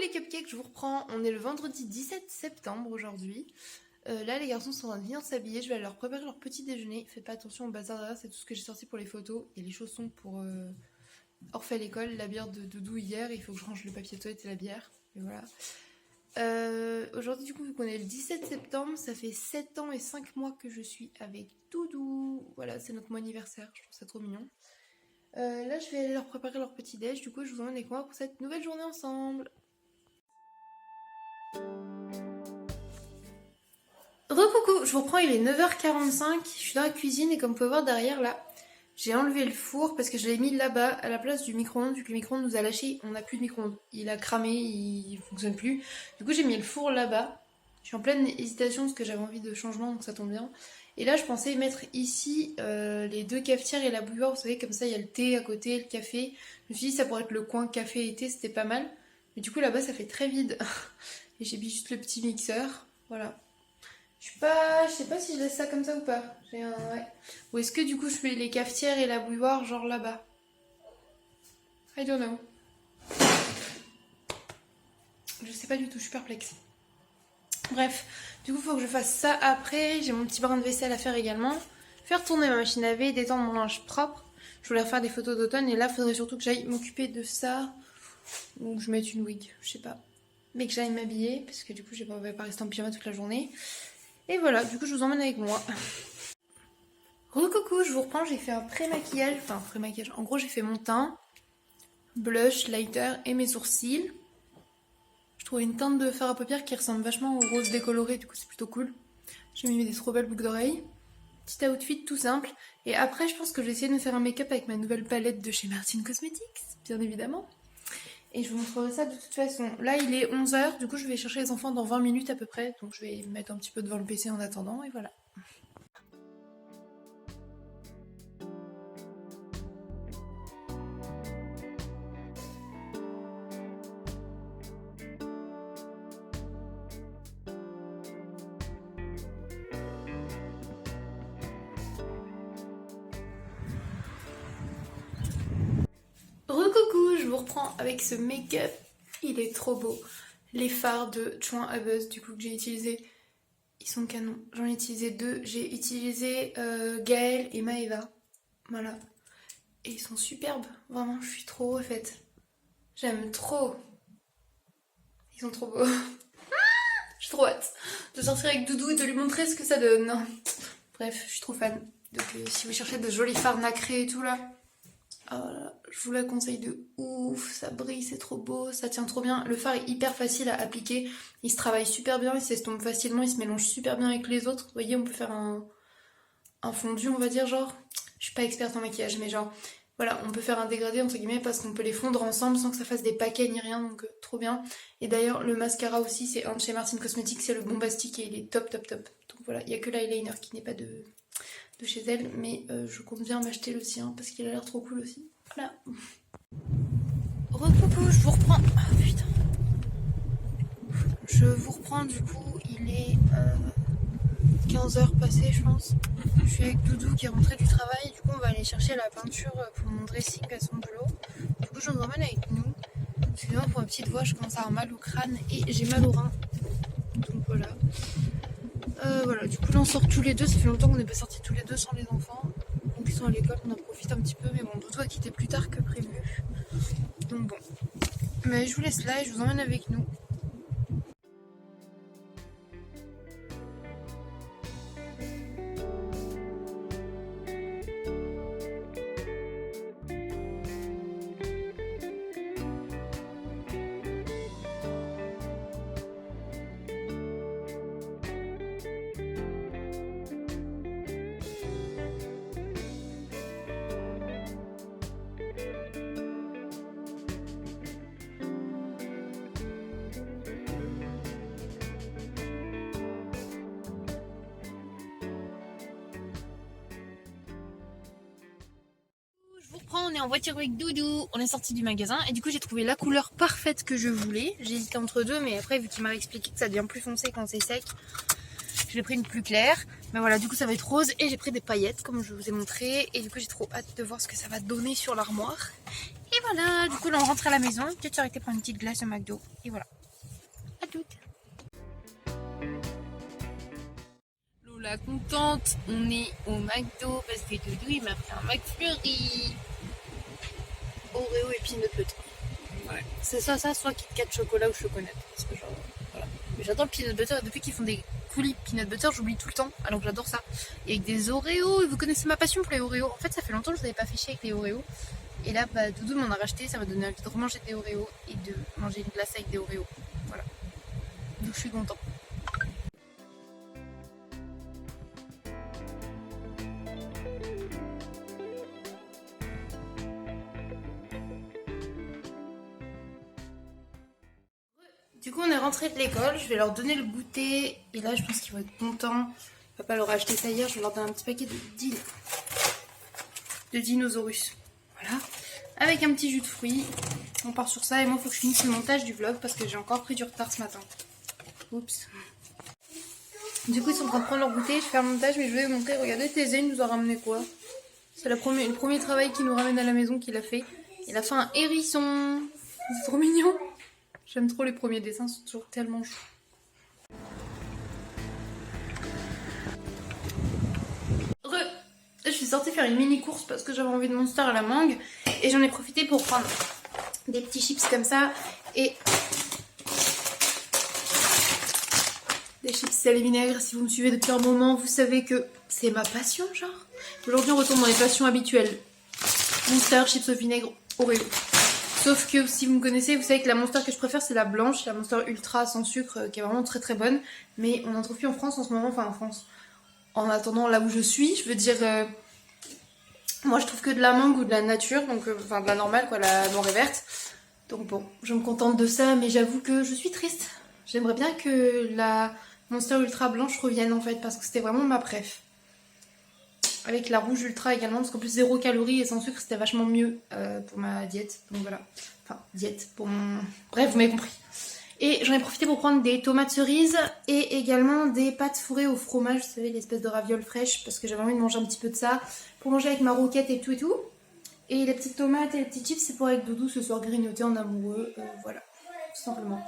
les cupcakes, je vous reprends. On est le vendredi 17 septembre aujourd'hui. Là, les garçons sont en train de venir s'habiller. Je vais aller leur préparer leur petit déjeuner. Faites pas attention au bazar derrière, c'est tout ce que j'ai sorti pour les photos. Il y a les chaussons pour Orphée à l'école, la bière de Doudou hier. Il faut que je range le papier toilette et la bière. Et voilà. Aujourd'hui, du coup, vu qu'on est le 17 septembre, ça fait 7 ans et 5 mois que je suis avec Doudou. Voilà, c'est notre mois anniversaire. Je trouve ça trop mignon. Là, je vais aller leur préparer leur petit déj. Du coup, je vous emmène avec moi pour cette nouvelle journée ensemble. Recoucou, je vous reprends, il est 9h45, je suis dans la cuisine et comme vous pouvez voir derrière là, j'ai enlevé le four parce que je l'ai mis là-bas à la place du micro-ondes vu que le micro-ondes nous a lâché, on n'a plus de micro-ondes, il a cramé, il fonctionne plus. Du coup j'ai mis le four là-bas, je suis en pleine hésitation parce que j'avais envie de changement donc ça tombe bien. Et là je pensais mettre ici les deux cafetières et la bouilloire, vous savez comme ça il y a le thé à côté, le café. Je me suis dit ça pourrait être le coin café et thé, c'était pas mal. Mais du coup là-bas ça fait très vide et j'ai mis juste le petit mixeur, voilà. Je sais pas si je laisse ça comme ça ou pas. Ouais. Ou est-ce que du coup je mets les cafetières et la bouilloire genre là-bas? I don't know. Je sais pas du tout, je suis perplexe. Bref, du coup faut que je fasse ça après. J'ai mon petit brin de vaisselle à faire également. Faire tourner ma machine à laver, détendre mon linge propre. Je voulais refaire des photos d'automne et là faudrait surtout que j'aille m'occuper de ça. Ou que je mette une wig, je sais pas. Mais que j'aille m'habiller parce que du coup je vais pas rester en pyjama toute la journée. Et voilà, du coup je vous emmène avec moi. Recoucou, je vous reprends, j'ai fait un pré-maquillage, enfin pré-maquillage, en gros j'ai fait mon teint, blush, lighter et mes sourcils. Je trouve une teinte de fard à paupières qui ressemble vachement au rose décoloré, du coup c'est plutôt cool. J'ai mis des trop belles boucles d'oreilles. Petit outfit tout simple. Et après je pense que je vais essayer de me faire un make-up avec ma nouvelle palette de chez Martin Cosmetics, bien évidemment. Et je vous montrerai ça de toute façon. Là il est 11h, du coup je vais chercher les enfants dans 20 minutes à peu près. Donc je vais me mettre un petit peu devant le PC en attendant et voilà. Recoucou, je vous reprends avec ce make-up. Il est trop beau. Les fards de Chouin Buzz du coup que j'ai utilisé, ils sont canons. J'en ai utilisé deux. J'ai utilisé Gaël et Maëva. Voilà. Et ils sont superbes. Vraiment, je suis trop refaite. J'aime trop. Ils sont trop beaux. Je suis trop hâte de sortir avec Doudou et de lui montrer ce que ça donne. Bref, je suis trop fan. Donc si vous cherchez de jolis fards nacrés et tout là, oh là, je vous la conseille de ouf, ça brille, c'est trop beau, ça tient trop bien. Le fard est hyper facile à appliquer, il se travaille super bien, il s'estompe facilement, il se mélange super bien avec les autres. Vous voyez, on peut faire un fondu, on va dire, genre. Je suis pas experte en maquillage, mais genre, voilà, on peut faire un dégradé entre guillemets parce qu'on peut les fondre ensemble sans que ça fasse des paquets ni rien, donc trop bien. Et d'ailleurs, le mascara aussi, c'est un de chez Martin Cosmetics, c'est le Bombastic et il est top top top. Donc voilà, il y a que l'eyeliner qui n'est pas de chez elle, mais je compte bien m'acheter le sien parce qu'il a l'air trop cool aussi. Voilà. Recoucou, je vous reprends. Ah putain. Je vous reprends du coup, il est 15h passées je pense. Je suis avec Doudou qui est rentré du travail, du coup on va aller chercher la peinture pour mon dressing à son boulot. Du coup je vous emmène avec nous. Excusez-moi pour ma petite voix, je commence à avoir mal au crâne et j'ai mal au rein. Donc voilà. Voilà, du coup là on sort tous les deux, ça fait longtemps qu'on n'est pas sortis tous les deux sans les enfants. Donc ils sont à l'école, on en profite un petit peu, mais bon, Doudou a quitté plus tard que prévu. Donc bon. Mais je vous laisse là et je vous emmène avec nous. On est en voiture avec Doudou, on est sorti du magasin et du coup j'ai trouvé la couleur parfaite que je voulais. J'ai hésité entre deux mais après vu qu'il m'a expliqué que ça devient plus foncé quand c'est sec, je l'ai pris une plus claire. Mais voilà, du coup ça va être rose et j'ai pris des paillettes comme je vous ai montré et du coup j'ai trop hâte de voir ce que ça va donner sur l'armoire. Et voilà, du coup là on rentre à la maison, peut-être arrêter prendre une petite glace au McDo et voilà. la contente, on est au McDo parce que Doudou il m'a pris un McFlurry. Oreo et peanut butter. Ouais. C'est ça, soit Kit Kat chocolat ou chocolat. Parce que genre, voilà. Mais j'adore le peanut butter. Depuis qu'ils font des coulis peanut butter, j'oublie tout le temps. Alors que j'adore ça. Et avec des Oreos. Et vous connaissez ma passion pour les Oreos. En fait, ça fait longtemps que je vous avais pas fait chier avec les Oreos. Et là, bah, Doudou m'en a racheté. Ça m'a donné envie de remanger des Oreos et de manger une glace avec des Oreos. Voilà. Donc je suis content. Du coup, on est rentré de l'école, je vais leur donner le goûter. Et là, je pense qu'ils vont être contents. Papa leur a acheté ça hier, je vais leur donner un petit paquet de dinosaurus. Voilà. Avec un petit jus de fruits. On part sur ça et moi, il faut que je finisse le montage du vlog parce que j'ai encore pris du retard ce matin. Oups. Du coup, ils sont en train de prendre leur goûter. Je fais un montage, mais je vais vous montrer. Regardez, Thésée, il nous a ramené quoi? C'est le premier travail qu'il nous ramène à la maison qu'il a fait. Il a fait un hérisson. C'est trop mignon. J'aime trop les premiers dessins, ils sont toujours tellement chauds. Je suis sortie faire une mini course parce que j'avais envie de Monster à la mangue. Et j'en ai profité pour prendre des petits chips comme ça. Et des chips sel et vinaigre. Si vous me suivez depuis un moment, vous savez que c'est ma passion, genre. Aujourd'hui, on retourne dans les passions habituelles. Monster, chips au vinaigre, Oreo. Sauf que si vous me connaissez, vous savez que la Monster que je préfère, c'est la blanche, la Monster Ultra sans sucre, qui est vraiment très très bonne. Mais on n'en trouve plus en France en ce moment, enfin en France. En attendant, là où je suis, je veux dire... moi, je trouve que de la mangue ou de la nature, donc enfin de la normale, quoi, la noire et verte. Donc bon, je me contente de ça, mais j'avoue que je suis triste. J'aimerais bien que la Monster Ultra blanche revienne en fait, parce que c'était vraiment ma préf. Avec la rouge ultra également, parce qu'en plus 0 calories et sans sucre, c'était vachement mieux pour ma diète. Donc voilà. Enfin, diète pour mon... Bref, vous m'avez compris. Et j'en ai profité pour prendre des tomates cerises et également des pâtes fourrées au fromage, vous savez, l'espèce de ravioles fraîches, parce que j'avais envie de manger un petit peu de ça, pour manger avec ma roquette et tout et tout. Et les petites tomates et les petits chips, c'est pour avec Doudou ce soir grignoter en amoureux, voilà, tout simplement.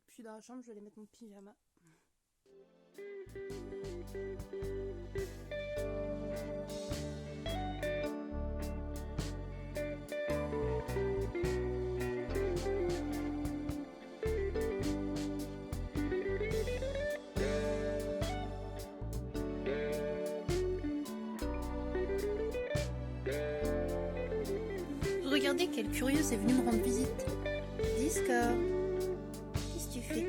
Je suis dans la chambre, je vais aller mettre mon pyjama. Regardez quelle curieuse est venue me rendre visite. Discord. Qu'est-ce que tu fais?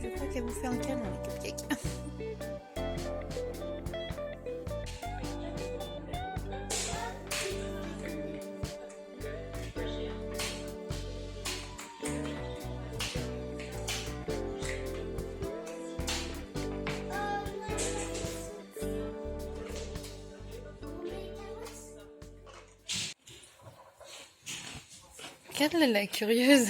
Je crois qu'elle vous fait un câlin, les cupcakes. Regarde la curieuse.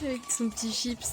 Avec son petit chips.